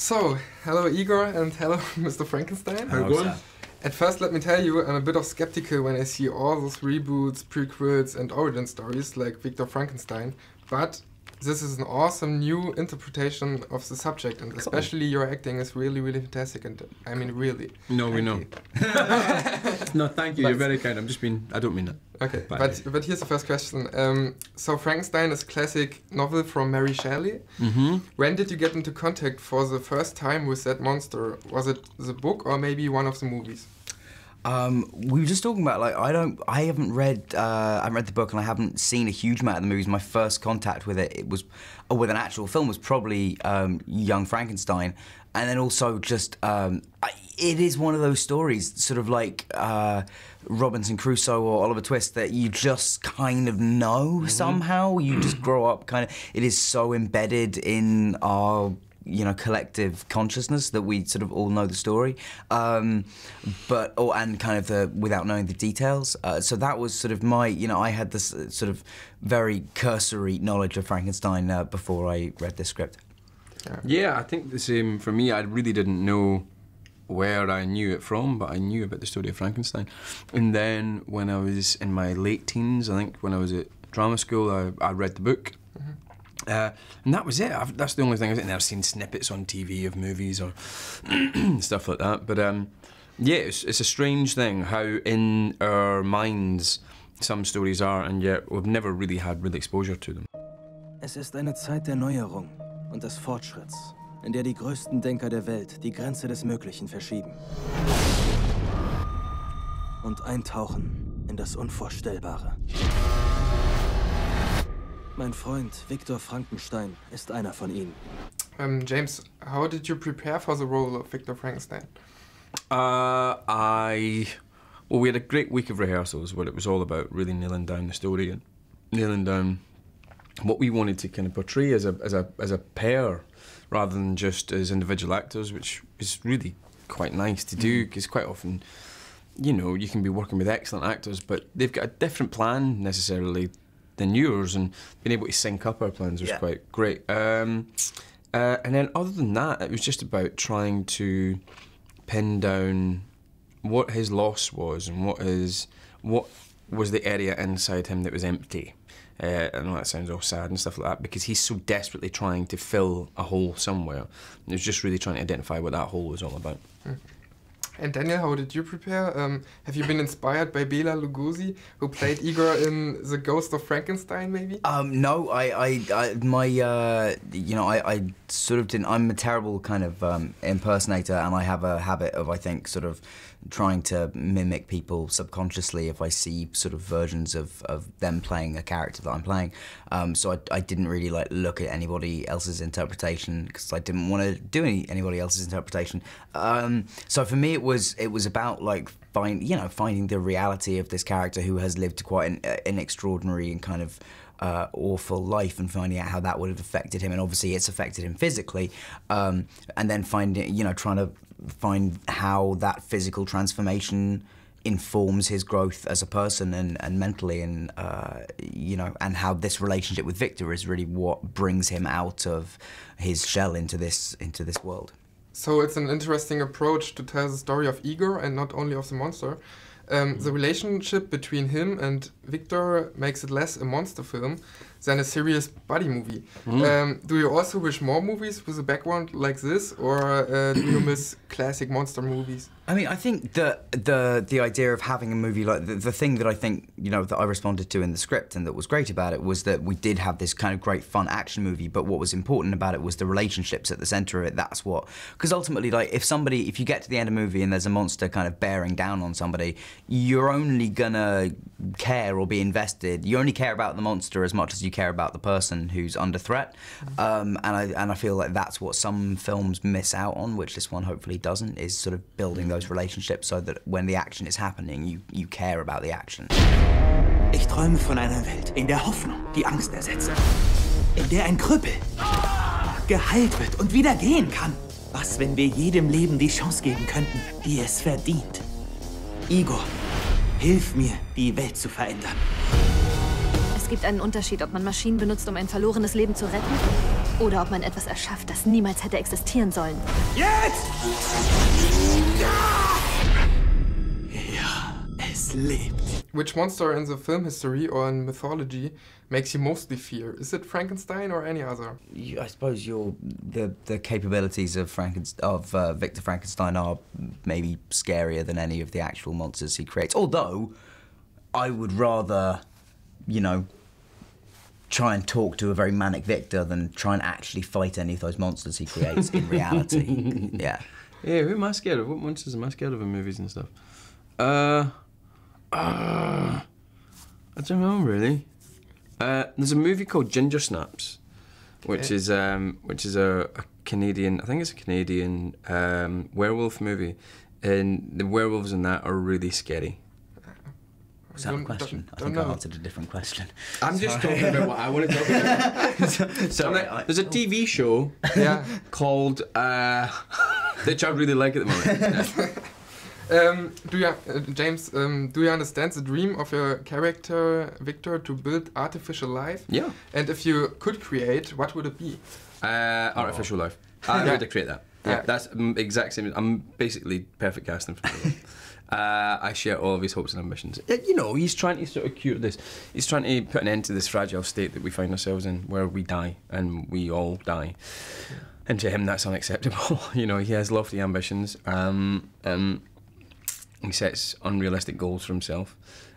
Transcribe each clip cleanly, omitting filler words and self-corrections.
So, hello Igor and hello Mr. Frankenstein. Hello. At first, let me tell you, I'm a bit of skeptical when I see all those reboots, prequels and origin stories like Victor Frankenstein, but this is an awesome new interpretation of the subject, and especially your acting is really, really fantastic, and I mean really. No, we know. No, thank you, you're very kind. I don't mean that. Okay, but here's the first question. So Frankenstein is a classic novel from Mary Shelley. Mm-hmm. When did you get into contact for the first time with that monster? Was it the book or maybe one of the movies? We were just talking about, like, I haven't read the book and I haven't seen a huge amount of the movies. My first contact with it was with an actual film was probably Young Frankenstein, and then also just it is one of those stories, sort of like Robinson Crusoe or Oliver Twist, that you just kind of know somehow. You just grow up kind of. It is so embedded in our collective consciousness that we sort of all know the story, and kind of without knowing the details. So that was sort of my, I had this sort of very cursory knowledge of Frankenstein before I read this script. Yeah, I think the same for me. I really didn't know where I knew it from, but I knew about the story of Frankenstein. And then when I was in my late teens, I think when I was at drama school, I read the book. And that was it. That's the only thing. I've never seen snippets on TV of movies or stuff like that. But yeah, it's a strange thing how in our minds some stories are, and yet we've never really had real exposure to them. Es ist eine Zeit der Neuerung und des Fortschritts, in der die größten Denker der Welt die Grenze des Möglichen verschieben und eintauchen in das Unvorstellbare. Mein Freund Victor Frankenstein ist einer von ihnen. James, how did you prepare for the role of Victor Frankenstein? We had a great week of rehearsals where it was all about really nailing down the story and nailing down what we wanted to kind of portray as a pair rather than just as individual actors, which is really quite nice to do, because quite often, you can be working with excellent actors, but they've got a different plan necessarily than yours, and being able to sync up our plans was quite great. And then other than that, it was just about trying to pin down what his loss was and what was the area inside him that was empty. I know that sounds all sad and stuff like that, because he's so desperately trying to fill a hole somewhere. It was just really trying to identify what that hole was all about. And Daniel, how did you prepare? Have you been inspired by Bela Lugosi, who played Igor in The Ghost of Frankenstein, maybe? No, I sort of didn't. I'm a terrible kind of impersonator, and I have a habit of, I think, sort of trying to mimic people subconsciously if I see sort of versions of them playing a character that I'm playing. So I didn't really look at anybody else's interpretation, because I didn't want to do anybody else's interpretation. So for me, it was about finding the reality of this character who has lived quite an extraordinary and kind of awful life, and finding out how that would have affected him, and obviously it's affected him physically, and then trying to find how that physical transformation informs his growth as a person and mentally, and and how this relationship with Victor is really what brings him out of his shell into this world. So it's an interesting approach to tell the story of Igor and not only of the monster. The relationship between him and Victor makes it less a monster film than a serious buddy movie. Do you also wish more movies with a background like this, or do you miss classic monster movies? I mean, I think the idea of having a movie like the thing that I think that I responded to in the script and that was great about it was that we did have this kind of great fun action movie, but what was important about it was the relationships at the centre of it. That's what, because ultimately, if you get to the end of a movie and there's a monster kind of bearing down on somebody, you're only gonna care or be invested. You only care about the monster as much as you care about the person who's under threat. And I feel like that's what some films miss out on, which this one hopefully doesn't, is sort of building those relationships so that when the action is happening, you care about the action. Ich träume von einer Welt, in der Hoffnung die Angst ersetzt. In der ein Krüppel geheilt wird und wieder gehen kann. Was, wenn wir jedem Leben die Chance geben könnten, die es verdient? Igor, hilf mir, die Welt zu verändern. Es gibt einen Unterschied, ob man Maschinen benutzt, um ein verlorenes Leben zu retten, Oder ob man etwas erschafft, das niemals hätte existieren sollen. Jetzt! Ja, es lebt. Which monster in the film history or in mythology makes you mostly fear? Is it Frankenstein or any other? I suppose the capabilities of Victor Frankenstein are maybe scarier than any of the actual monsters he creates. Although, I would rather, you know, try and talk to a very manic Victor than try and actually fight any of those monsters he creates in reality. Yeah. Yeah, who am I scared of? What monsters am I scared of in movies and stuff? I don't know really. There's a movie called Ginger Snaps, which is a Canadian. I think it's a Canadian werewolf movie, and the werewolves in that are really scary. Was that a question? I think I answered a different question. I'm just talking about what I want to talk about. Sorry, there's a TV show called which I really like at the moment. James, do you understand the dream of your character Victor to build artificial life? Yeah. And if you could create, what would it be? Artificial life. I would create that. Yeah, that's exact same. I'm basically perfect casting for that. I share all of his hopes and ambitions. You know, he's trying to sort of cure this. He's trying to put an end to this fragile state that we find ourselves in, where we die, and we all die. Yeah. And to him, that's unacceptable. You know, he has lofty ambitions. He sets unrealistic goals for himself,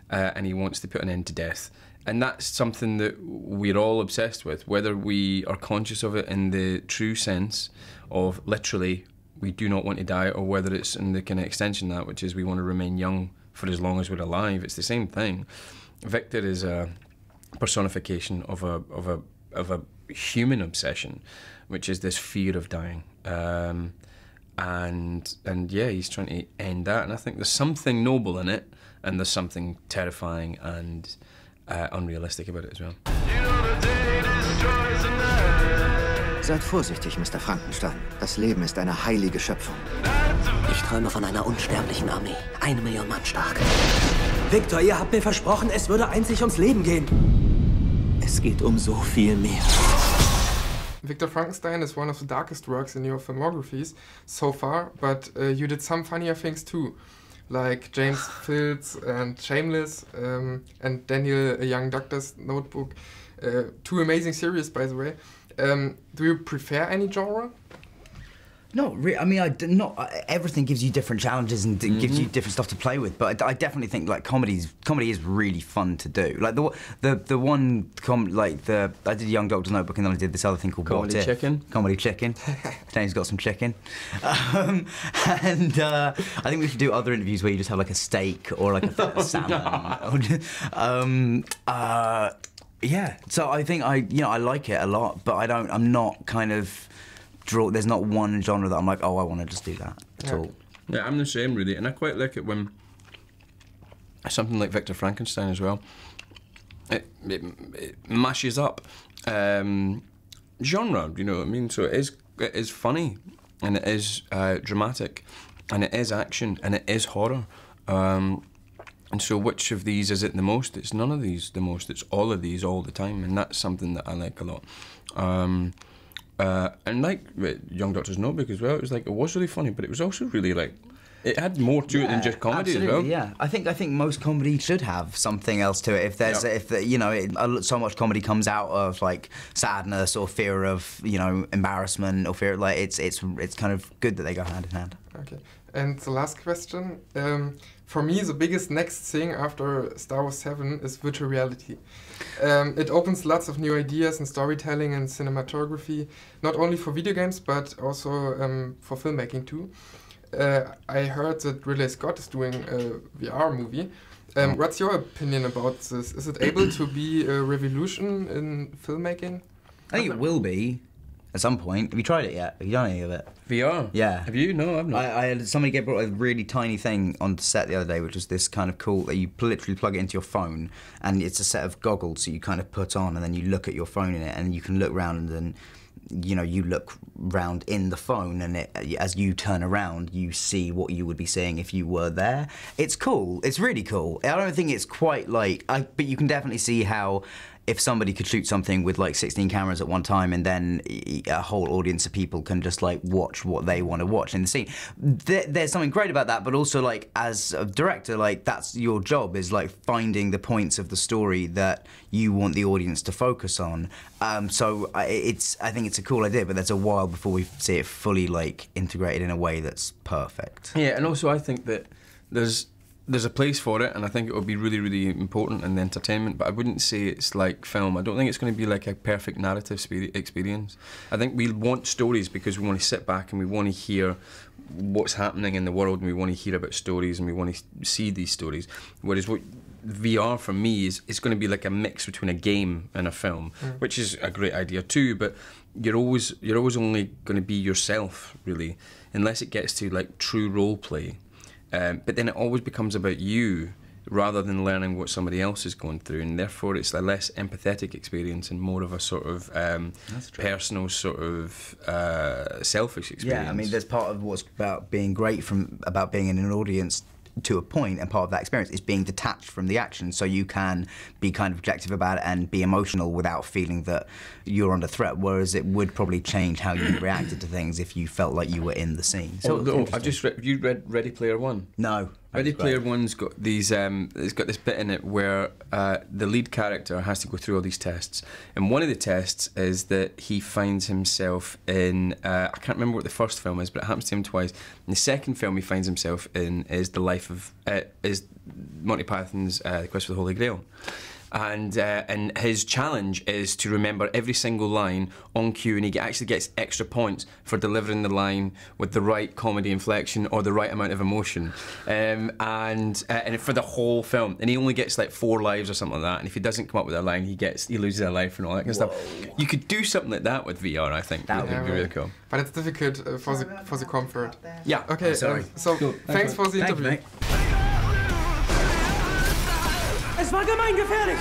and he wants to put an end to death. And that's something that we're all obsessed with, whether we are conscious of it in the true sense of literally we do not want to die, or whether it's in the kind of extension of that, which is we want to remain young for as long as we're alive. It's the same thing. Victor is a personification of a human obsession, which is this fear of dying. And yeah, he's trying to end that, and I think there's something noble in it, and there's something terrifying and unrealistic about it as well. Seid vorsichtig, Mr. Frankenstein. Das Leben ist eine heilige Schöpfung. Ich träume von einer unsterblichen Armee. 1 Million Mann stark. Victor, ihr habt mir versprochen, es würde einzig ums Leben gehen. Es geht um so viel mehr. Victor Frankenstein is one of the darkest works in your filmographies so far, but you did some funnier things too, like James Fields and Shameless, and Daniel, a Young Doctor's Notebook. 2 amazing series, by the way. Do you prefer any genre? Not really. I mean, everything gives you different challenges and gives you different stuff to play with. But I definitely think like comedy is really fun to do. Like I did Young Doctor's Notebook, and then I did this other thing called Comedy Chicken. Comedy Chicken. James got some chicken, and I think we should do other interviews where you just have like a steak or like a salmon. Yeah. So I think I like it a lot, but I'm not kind of. There's not one genre that I'm like, oh, I want to just do that at all. Yeah, I'm the same really, and I quite like it when something like Victor Frankenstein as well. It mashes up genre, you know what I mean? So it is funny, and it is dramatic, and it is action, and it is horror. And so which of these is it the most? It's none of these the most. It's all of these all the time, and that's something that I like a lot. And like Young Doctor's Notebook as well, it was really funny, but it was also really it had more to it than just comedy as well. Yeah, I think most comedy should have something else to it. So much comedy comes out of like sadness or fear of embarrassment or fear it's kind of good that they go hand in hand. Okay, and the last question. For me, the biggest next thing after Star Wars 7 is virtual reality. It opens lots of new ideas in storytelling and cinematography, not only for video games, but also for filmmaking too. I heard that Ridley Scott is doing a VR movie. What's your opinion about this? Is it able to be a revolution in filmmaking? I think it will be. At some point. Have you tried it yet? Have you done any of it? VR? Yeah. Have you? No, I've not. I had somebody brought a really tiny thing onto set the other day, which was this kind of cool, that you literally plug it into your phone, and it's a set of goggles that you kind of put on, and then you look at your phone in it, and you can look around, and you look round in the phone, and as you turn around, you see what you would be seeing if you were there. It's cool. It's really cool. I don't think it's quite but you can definitely see how if somebody could shoot something with like 16 cameras at one time and then a whole audience of people can just like watch what they want to watch in the scene, there's something great about that. But also, like, as a director, like, that's your job, is like finding the points of the story that you want the audience to focus on. So I think it's a cool idea, but there's a while before we see it fully like integrated in a way that's perfect. Yeah, and also I think that there's a place for it, and I think it will be really, really important in the entertainment, but I wouldn't say it's like film. I don't think it's going to be like a perfect narrative experience. I think we want stories because we want to sit back and we want to hear what's happening in the world, and we want to hear about stories, and we want to see these stories. Whereas what VR for me is going to be like a mix between a game and a film, which is a great idea too, but you're always only going to be yourself, really, unless it gets to like true role play. But then it always becomes about you rather than learning what somebody else is going through, and therefore it's a less empathetic experience and more of a sort of personal, sort of selfish experience. Yeah, I mean, there's part of what's about being great about being in an audience to a point, and part of that experience is being detached from the action, so you can be kind of objective about it and be emotional without feeling that you're under threat, whereas it would probably change how you reacted to things if you felt like you were in the scene. So I've just have you read Ready Player One? No. Ready Player One's got these. It's got this bit in it where the lead character has to go through all these tests, and one of the tests is that he finds himself in. I can't remember what the first film is, but it happens to him twice. And the second film he finds himself in is the life of is Monty Python's The Quest for the Holy Grail. And his challenge is to remember every single line on cue, and he actually gets extra points for delivering the line with the right comedy inflection or the right amount of emotion, and for the whole film. And he only gets like 4 lives or something like that. And if he doesn't come up with a line, he loses a life and all that kind of stuff. You could do something like that with VR, I think. That would be really cool. But it's difficult for the comfort. Yeah. Okay. Sorry. So cool. Thanks for the interview. Mate. Es war gemeingefährlich!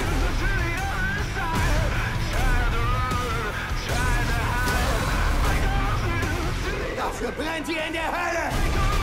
Dafür brennt ihr in der Hölle!